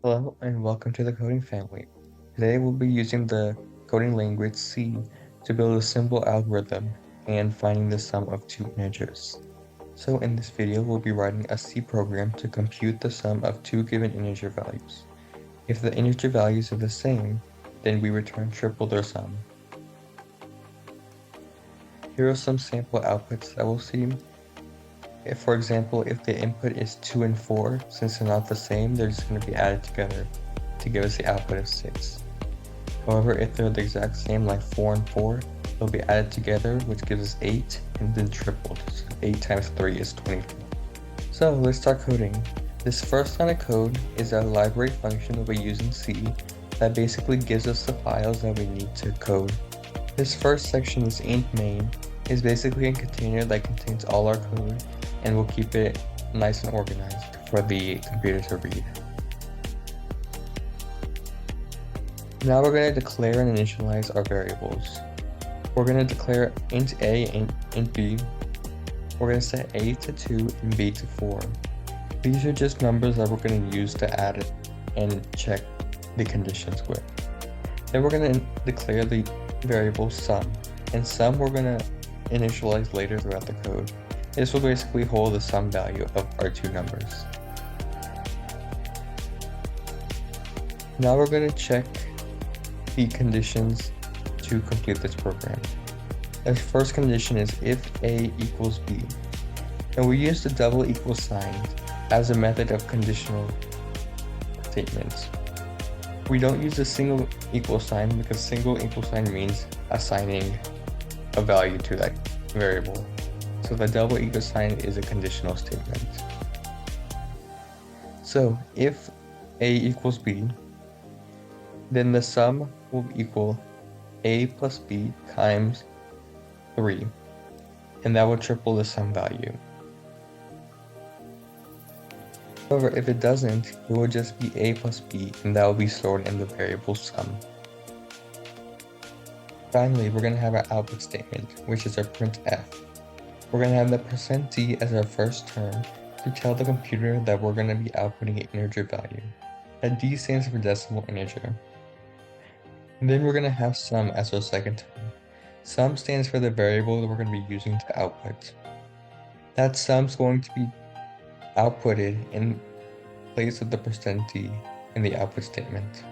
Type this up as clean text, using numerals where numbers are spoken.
Hello and welcome to the coding family. Today we'll be using the coding language C to build a simple algorithm and finding the sum of two integers. So in this video we'll be writing a C program to compute the sum of two given integer values. If the integer values are the same, then we return triple their sum. Here are some sample outputs that we'll see. For example, if the input is 2 and 4, since they're not the same, they're just going to be added together to give us the output of 6. However, if they're the exact same, like 4 and 4, they'll be added together, which gives us 8, and then tripled. So 8 times 3 is 24. So let's start coding. This first line of code is a library function that we use in C that basically gives us the files that we need to code. This first section, this int main, is basically a container that contains all our code, and we'll keep it nice and organized for the computer to read. Now we're going to declare and initialize our variables. We're going to declare int a and int b. We're going to set a to 2 and b to 4. These are just numbers that we're going to use to add and check the conditions with. Then we're going to declare the variable sum, and sum we're going to initialize later throughout the code. This will basically hold the sum value of our two numbers. Now we're going to check the conditions to complete this program. The first condition is if a equals b, and we use the double equal sign as a method of conditional statements. We don't use a single equal sign because single equal sign means assigning a value to that variable. So the double equal sign is a conditional statement. So if a equals b, then the sum will equal a plus b times 3, and that will triple the sum value. However, if it doesn't, it will just be a plus b, and that will be stored in the variable sum. Finally, we're going to have our output statement, which is our printf. We're going to have the %d as our first term to tell the computer that we're going to be outputting an integer value. That d stands for decimal integer. And then we're going to have sum as our second term. Sum stands for the variable that we're going to be using to output. That sum's going to be outputted in place of the %d in the output statement.